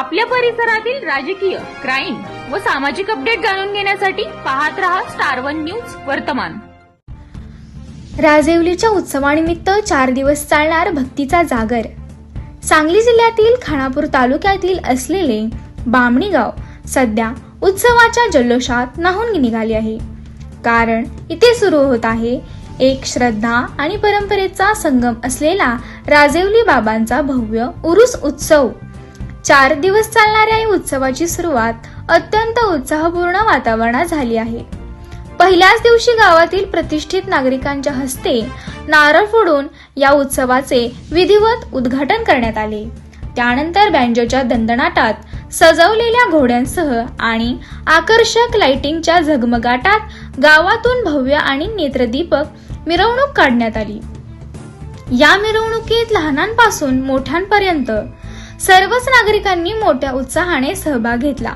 आपल्या परिसरातील राजकीय, क्राईम व सामाजिक अपडेट जाणून घेण्यासाठी पाहत रहा स्टार वन न्यूज वर्तमान। राजेवलीच्या उत्सवानिमित्त 4 दिवस चालणार भक्तीचा जागर। सांगली जिल्ह्यातील खानापूर तालुक्यातील असलेले बामणी गाव सध्या उत्सवाच्या जल्लोषात न्हाऊन निघाले आहे। कारण इथे सुरू होत आहे एक श्रद्धा आणि परंपरेचा संगम असलेला राजेवली बाबांचा भव्य उरूस उत्सव। 4 दिवस चालणाऱ्या या उत्सवाची सुरुवात अत्यंत उत्साहपूर्ण वातावरणात झाली आहे। पहिल्याच दिवशी गावातील प्रतिष्ठित नागरिकांच्या हस्ते नारळ फोडून या उत्सवाचे विधिवत उद्घाटन करण्यात आले। त्यानंतर बँजोच्या दणदणाटात सजवलेल्या घोड्यांसह आणि आकर्षक लाइटिंगच्या झगमगाटात गावातून भव्य आणि नेत्रदीपक मिरवणूक काढण्यात आली। या मिरवणुकीत लहानांपासून मोठ्यांपर्यंत सर्वच नागरिकांनी मोठ्या उत्साहाने सहभाग घेतला।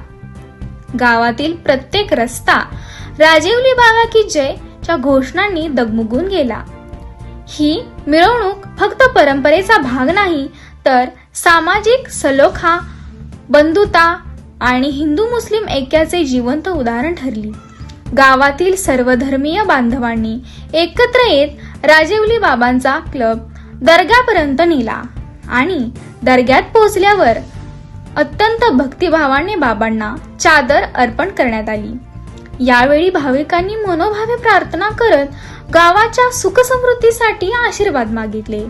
गावातील प्रत्येक रस्ता राजेवली बाबा की जय च्या घोषणांनी डगमगून गेला। ही मिरवणूक फक्त परंपरेचा भाग नाही तर सामाजिक सलोखा, बंधुता आणि हिंदू मुस्लिम ऐक्याचे जिवंत उदाहरण ठरली। गावातील सर्व धर्मीय बांधवांनी एकत्र येत राजेवली बाबांचा क्लब दर्ग्यापर्यंत नेला आणि दर्ग्यात पोहोचल्यावर अत्यंत भक्तिभावाने बाबांना चादर अर्पण करण्यात आली। यावेळी भाविकांनी मनोभावे प्रार्थना करत गावाच्या सुख समृद्धीसाठी आशीर्वाद मागितले।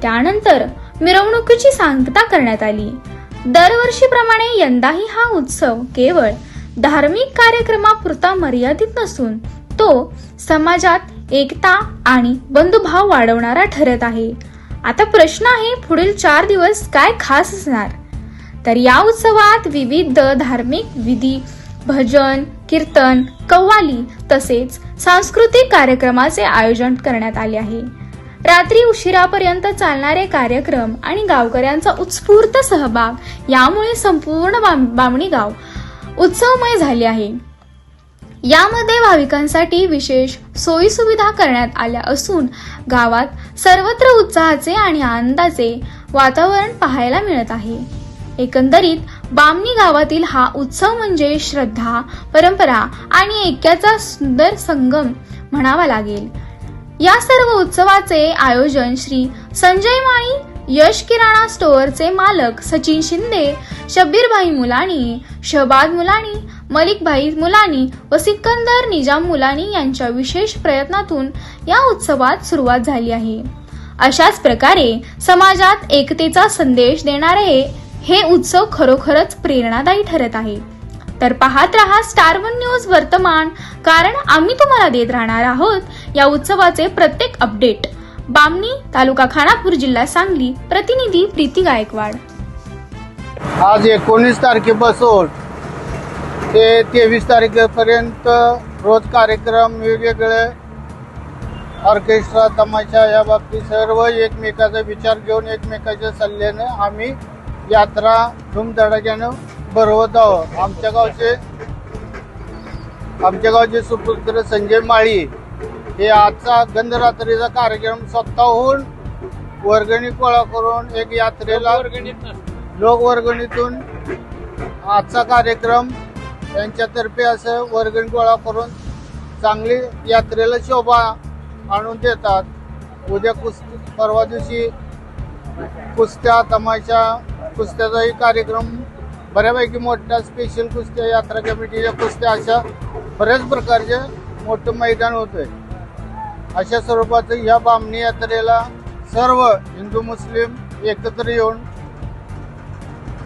त्यानंतर मिरवणुकीची सांगता करण्यात आली। दरवर्षीप्रमाणे यंदाही हा उत्सव केवळ धार्मिक कार्यक्रमापुरता मर्यादित नसून तो समाजात एकता आणि बंधुभाव वाढवणारा ठरत आहे। आता प्रश्न आहे, पुढील 4 दिवस काय खास असणार? तर या उत्सवात विविध धार्मिक विधी, भजन, कीर्तन, कव्वाली तसेच सांस्कृतिक कार्यक्रमाचे आयोजन करण्यात आले आहे। रात्री उशिरापर्यंत चालणारे कार्यक्रम आणि गावकऱ्यांचा उत्स्फूर्त सहभाग यामुळे संपूर्ण बामणी गाव उत्सवमय झाले आहे। यामध्ये भाविकांसाठी विशेष सोयी सुविधा करण्यात आल्या असून गावात सर्वत्र उत्साहाचे आणि आनंदाचे वातावरण पाहायला मिळत आहे। एकंदरीत बामणी गावातील हा उत्सव म्हणजे श्रद्धा, परंपरा आणि ऐक्याचा सुंदर संगम म्हणावा लागेल। या सर्व उत्सवाचे आयोजन श्री संजय माळी, यश किराणा स्टोअरचे मालक सचिन शिंदे, शब्बीरभाई मुलानी, शहबाज मुलानी, मलिकभाई मुलानी व सिकंदर निजाम मुलानी यांच्या विशेष प्रयत्नातून या उत्सवात सुरुवात झाली आहे। अशाच प्रकारे समाजात एकतेचा संदेश देणारे हे उत्सव खरोखरच प्रेरणादायी ठरत आहे। तर पाहत रहा स्टार वन न्यूज वर्तमान, कारण आम्ही तुम्हाला देत राहणार आहोत या उत्सवाचे प्रत्येक अपडेट। बामणी, तालुका खानापूर, जिल्हा सांगली, प्रतिनिधी प्रीती गायकवाड। आज 19 तारखेपासून ते 23 तारखेपर्यंत रोज कार्यक्रम, वेगवेगळे ऑर्केस्ट्रा, तमाशा या बाबतीत सर्व एकमेकाचा विचार घेऊन एकमेकाच्या सल्ल्याने आम्ही यात्रा धूमधडाक्यानं भरवत आहोत। आमच्या गावचे सुपुत्र संजय माळी हे आजचा गंधरात्रीचा कार्यक्रम स्वतःहून वर्गणी गोळा करून एक यात्रेला लोकवर्गणीतून आजचा कार्यक्रम यांच्यातर्फे असं वर्गणी गोळा करून चांगली यात्रेला शोभा आणून देतात। उद्या परवा दिवशी कुस्त्या, तमाशा, कुस्त्याचाही कार्यक्रम बऱ्यापैकी मोठ्या स्पेशल कुस्त्या, यात्रा कमिटीच्या कुस्त्या, अशा बऱ्याच प्रकारचे मोठं मैदान होतंय। अशा स्वरूपाचं या बामणी यात्रेला सर्व हिंदू मुस्लिम एकत्र येऊन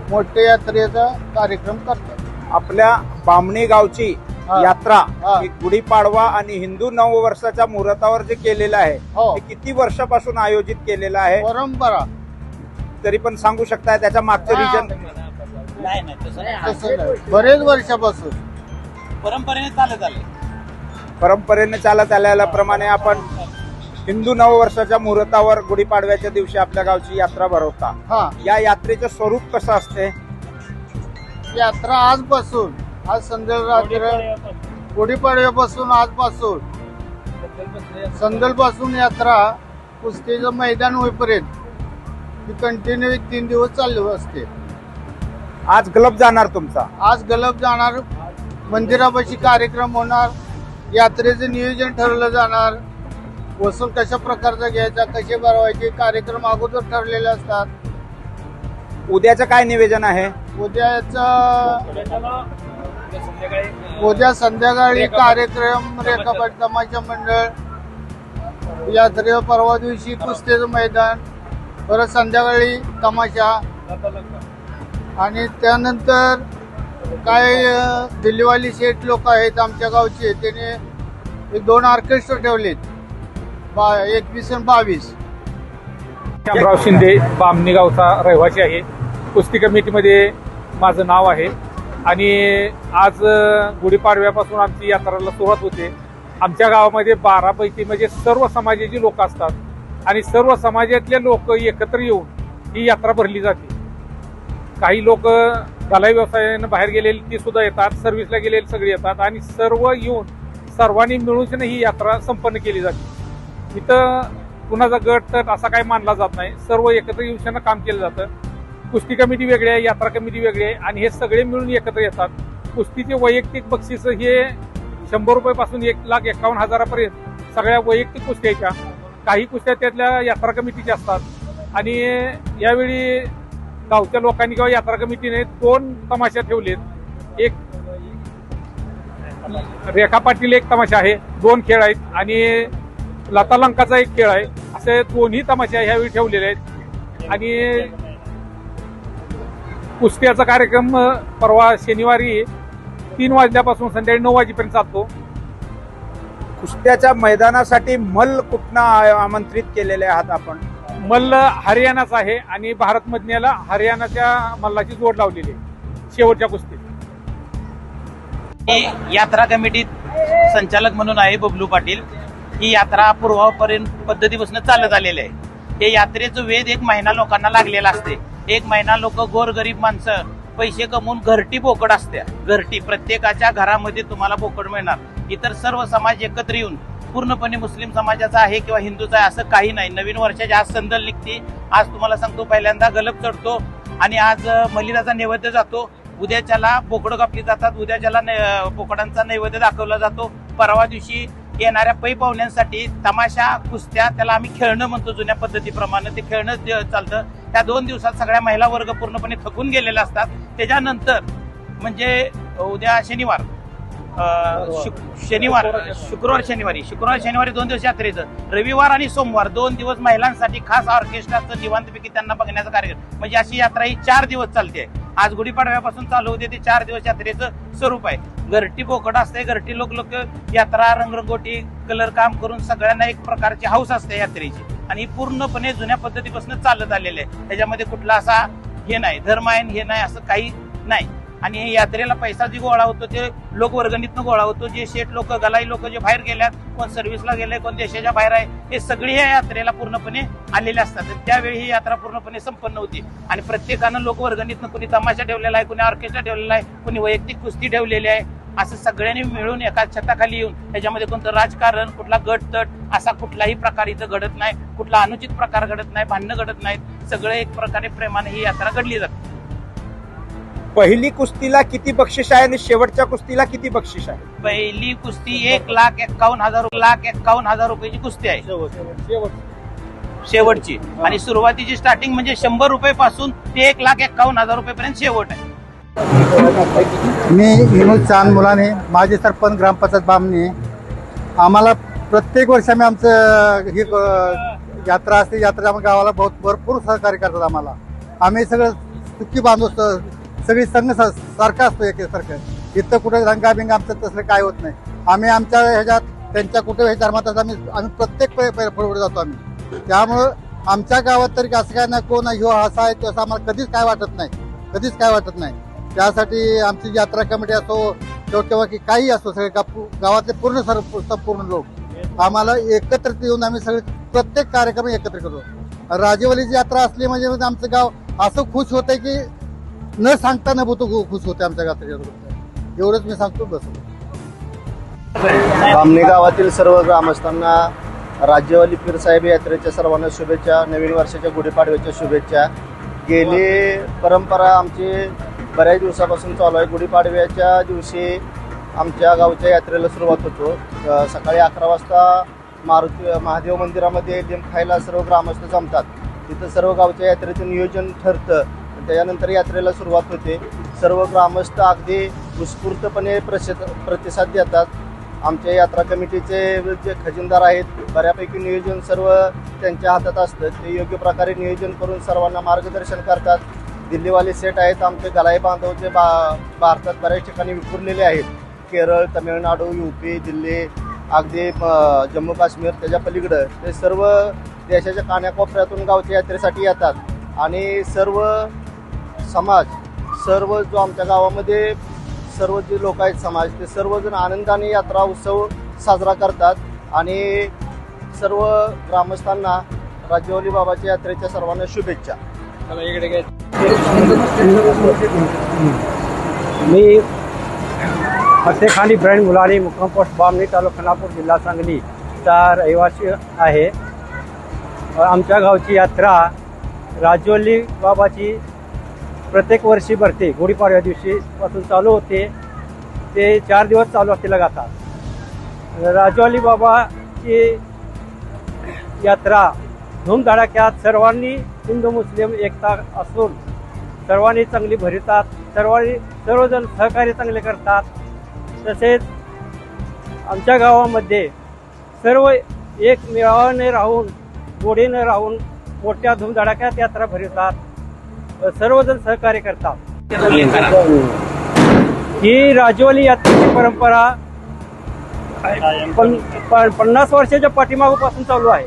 मोठ्या यात्रेचा कार्यक्रम करतात। आपल्या बामणी गावची यात्रा ही गुढीपाडवा आणि हिंदू नववर्षाच्या मुहूर्तावर जे केलेलं आहे ते किती वर्षापासून आयोजित केलेलं आहे? परंपरा तरी पण सांगू शकता त्याच्या मागचं रिजन? बरेच वर्षापासून परंपरेने चालत आल्याप्रमाणे आपण हिंदू नववर्षाच्या मुहूर्तावर गुढीपाडव्याच्या दिवशी आपल्या गावची यात्रा भरवता। या यात्रेचं स्वरूप कसं असते? यात्रा आजपासून, आज संध्याकाळ गुढीपाडव्यापासून आजपासून संदलपासून यात्रा कुस्तीचं मैदान होईपर्यंत कंटिन्यू 3 दिवस चालू असते। आज गलप जाणार तुमचा. आज गलप जाणार, मंदिरापाशी कार्यक्रम होणार, यात्रेचं नियोजन ठरवलं जाणार, वसूल कशा प्रकारचा घ्यायचा, कसे भरवायचे कार्यक्रम अगोदर ठरलेले असतात. उद्याचं काय नियोजन आहे? उद्या संध्याकाळी कार्यक्रम, रेखापाट तमाशा मंडळ, यात्रे, परवा दिवशी कुस्तीचं मैदान, परत संध्याकाळी तमाशा, आणि त्यानंतर काय दिल्लीवाली शेठ लोक आहेत आमच्या गावचे, त्याने एक 2 ऑर्केस्ट्रा ठेवलेत, 21 आणि 22. श्यामराव शिंदे, बामणी गावचा रहिवासी आहे. कुस्ती कमिटीमध्ये माझं नाव आहे आणि आज गुढीपाडव्यापासून आमची यात्रेला सुरुवात होते. आमच्या गावामध्ये 12 पैकी म्हणजे सर्व समाजाची लोक असतात आणि सर्व समाजातले लोक एकत्र येऊन ही यात्रा भरली जाते. काही लोक दलाई व्यवसायानं बाहेर गेलेले ती सुद्धा येतात, सर्व्हिसला गेलेले सगळे येतात आणि सर्व येऊन सर्वांनी मिळून ही यात्रा संपन्न केली जाते. इथं कुणाचा गट तट असा काही मानला जात नाही, सर्व एकत्र येऊन काम केलं जातं. कुस्ती कमिटी वेगळी आहे, यात्रा कमिटी वेगळी आहे आणि हे सगळे मिळून एकत्र येतात. कुस्तीचे वैयक्तिक बक्षीस हे 100 रुपयापासून 1,51,000 सगळ्या वैयक्तिक कुस्त्याच्या, काही कुस्त्या त्यातल्या यात्रा कमिटीच्या असतात आणि यावेळी गावच्या लोकांनी किंवा यात्रा कमिटीने 2 तमाशा ठेवलेत. एक रेखापाटील एक तमाशा आहे, 2 खेळ आहेत आणि लता लंकाचा एक खेळ आहे. असे 2ही तमाशा ह्यावेळी ठेवलेले आहेत आणि कुस्त्याचा कार्यक्रम परवा शनिवारी 3 वाजल्यापासून संध्याकाळी 9 वाजेपर्यंत चालतो. कुस्त्याच्या मैदानासाठी मल्ल कुठनं आमंत्रित केलेले आहात आपण? मल्ल हरियाणाचा आहे आणि भारतमधल्याला हरियाणाच्या मल्लाची जोड लावलेली आहे शेवटच्या कुस्तीत. ही यात्रा कमिटीत संचालक म्हणून आहे बबलू पाटील. ही यात्रा पूर्वापर्यंत पद्धतीपासून चालत आलेली आहे. हे यात्रेचं वेध 1 महिना लोकांना लागलेला असते. 1 महिना लोक गोरगरीब माणसं पैसे कमवून घरटी बोकड असते. घरटी प्रत्येकाच्या घरामध्ये तुम्हाला बोकड मिळणार. इतर सर्व समाज एकत्र येऊन, पूर्णपणे मुस्लिम समाजाचा आहे किंवा हिंदूचा आहे असं काही नाही. नवीन वर्षाची आज संदल निघते. आज तुम्हाला सांगतो पहिल्यांदा गलप चढतो आणि आज मलिदाचा नैवेद्य जातो. उद्याच्याला बोकडं कापली जातात. उद्याच्याला बोकडांचा नैवेद्य दाखवला जातो. परवा दिवशी येणाऱ्या पै पाहुण्यांसाठी तमाशा, कुस्त्या, त्याला आम्ही खेळणं म्हणतो जुन्या पद्धतीप्रमाणे, ते खेळणं चालतं. त्या 2 दिवसात सगळ्या महिला वर्ग पूर्णपणे थकून गेलेला असतात. त्याच्यानंतर म्हणजे उद्या शुक्रवार शनिवारी 2 दिवस यात्रेचं, रविवार आणि सोमवार 2 दिवस महिलांसाठी खास ऑर्केस्ट्राचं निवांतपैकी त्यांना बघण्याचा कार्यक्रम. म्हणजे अशी यात्रा ही 4 दिवस चालते. आज गुढीपाडव्यापासून चालू होते ते 4 दिवस यात्रेचं स्वरूप आहे. घरटी बोकड असते. घरटी लोक यात्रा, रंगरंगोटी, कलर काम करून सगळ्यांना एक प्रकारची हौस असते यात्रेची आणि ही पूर्णपणे जुन्या पद्धतीपासून चालत आलेले आहे. त्याच्यामध्ये कुठला असा हे नाही, धर्म आहे हे नाही असं काही नाही. आणि यात्रेला पैसा जे गोळा होतो ते लोकवर्गणीतनं गोळा होतो. जे शेठ लोक, गलाई लोक जे बाहेर गेल्यात, कोण सर्व्हिसला गेले, कोण देशाच्या बाहेर आहे, हे सगळे या यात्रेला पूर्णपणे आलेले असतात. त्यावेळी ही यात्रा पूर्णपणे संपन्न होती आणि प्रत्येकानं लोकवर्गणीतनं कुणी तमाशा ठेवलेला आहे, कुणी ऑर्केस्ट्रा ठेवलेला आहे, कुणी वैयक्तिक कुस्ती ठेवलेली आहे. असं सगळ्यांनी मिळून एका छताखाली येऊन त्याच्यामध्ये कोणतं राजकारण, कुठला गटतट असा कुठलाही प्रकार इथं घडत नाही. कुठला अनुचित प्रकार घडत नाही, भांडणं घडत नाहीत. सगळे एक प्रकारे प्रेमाने ही यात्रा घडली जाते. पहिली कुस्तीला किती बक्षीस आहे आणि शेवटच्या कुस्तीला किती बक्षीस आहे? पहिली कुस्ती 1,51,000 रुपयाची कुस्ती आहे शेवटची आणि सुरुवातीची स्टार्टिंग म्हणजे 100 रुपये पासून ते 1,51,000 रुपयेपर्यंत शेवट आहे. मी विनोद चांद मुलाने, माझे सरपंच ग्रामपंचायत बामणी. आम्हाला प्रत्येक वर्षी आम्ही आमचं ही यात्रा असते. यात्रा आम्हाला गावाला भरपूर सहकार्य करतात आम्हाला. आम्ही सगळं सुखी बांधतो, सगळी संघ सारखं असतो एकसारखं. इथं कुठे रंगाबिंग आमचं तसलं काय होत नाही. आम्ही आमच्या ह्याच्यात त्यांच्या कुठे धर्मात आम्ही प्रत्येक पुढे जातो आम्ही. त्यामुळं आमच्या गावात तरी असं काय नाही, कोण ह्यो असा आहे तो असं आम्हाला कधीच काय वाटत नाही. त्यासाठी आमची यात्रा कमिटी असो किंवा की काही असो, सगळे गावातले संपूर्ण लोक आम्हाला एकत्रित येऊन आम्ही सगळे प्रत्येक कार्यक्रम एकत्र करतो. राजेवालीची यात्रा असली म्हणजे आमचं गाव असं खुश होतंय की न सांगता न बोलतो खुश होते आमच्या गावात. एवढंच मी सांगतो. बस बामणी गावातील सर्व ग्रामस्थांना राज्यवाली पीरसाहेब यात्रेच्या सर्वांना शुभेच्छा. नवीन वर्षाच्या गुढीपाडव्याच्या शुभेच्छा. गेली परंपरा आमची बऱ्याच दिवसापासून चालू आहे. गुढीपाडव्याच्या दिवशी आमच्या गावच्या यात्रेला सुरुवात होतो. सकाळी 11 वाजता मारुती महादेव मंदिरामध्ये लिंब खायला सर्व ग्रामस्थ जमतात. तिथं सर्व गावच्या यात्रेचं नियोजन ठरतं. त्याच्यानंतर यात्रेला सुरुवात होते. सर्व ग्रामस्थ अगदी उत्स्फूर्तपणे प्रतिसाद देतात. आमच्या यात्रा कमिटीचे जे खजिनदार आहेत बऱ्यापैकी नियोजन सर्व त्यांच्या हातात असतं. ते योग्य प्रकारे नियोजन करून सर्वांना मार्गदर्शन करतात. दिल्लीवाले सेट आहेत आमचे गलाई बांधव जे भारतात बऱ्याच ठिकाणी विखुरलेले आहेत. केरळ, तमिळनाडू, UP, दिल्ली, अगदी जम्मू काश्मीर त्याच्या पलीकडं ते सर्व देशाच्या कानाकोपऱ्यातून गावच्या यात्रेसाठी येतात. आणि सर्व समाज सर्व जो आमच्या गावामध्ये सर्व जे लोक आहेत समाज ते सर्वजण आनंदाने यात्रा उत्सव साजरा करतात. आणि सर्व ग्रामस्थांना राज्यवली बाबाच्या यात्रेच्या सर्वांना शुभेच्छा. मी फतेखान इब्राहिम मुलानी, मुक्काम पोस्ट बामणी, तालुका खानापूर, जिल्हा सांगलीचा रहिवासी आहे. आमच्या गावची यात्रा राजवली बाबाची प्रत्येक वर्षी भरते. गुढीपाडव्या दिवशी पासून चालू होते ते 4 दिवस चालू असते लगातार. राजवली बाबाची यात्रा धूमधडाक्यात सर्वांनी हिंदू मुस्लिम एकता असून सर्वांनी चांगली भरतात. सर्वजण सहकार्य चांगले करतात. तसेच आमच्या गावामध्ये सर्व एक मेळाव्याने राहून गोडीने राहून मोठ्या धूमधडाक्यात यात्रा भरतात. सर्वजण सहकार्य करतात. ही राजवली यात्रेची परंपरा 50 वर्षाच्या पाठीमागोपासून चालू आहे.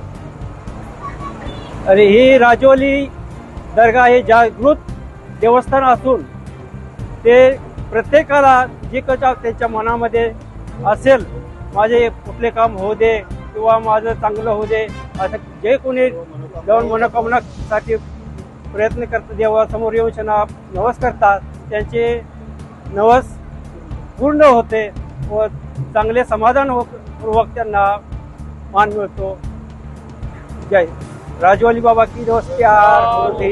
आणि ही राजवली दर्गा हे जागृत देवस्थान असून ते प्रत्येकाला जे त्यांच्या मनामध्ये असेल माझे कुठले काम होऊ दे किंवा माझं चांगलं होऊ दे असं जे कोणी जाऊन मनोकामनासाठी प्रयत्न करतात देवासमोर येऊन त्यांना नवस करतात त्यांचे नवस पूर्ण होते व चांगले समाधानपूर्वक त्यांना मान मिळतो. जय राजवली बाबा की नमस्कार.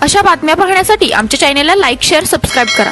अशा बातम्या पाहण्यासाठी आमच्या चॅनेलला लाईक, शेअर, सबस्क्राईब करा.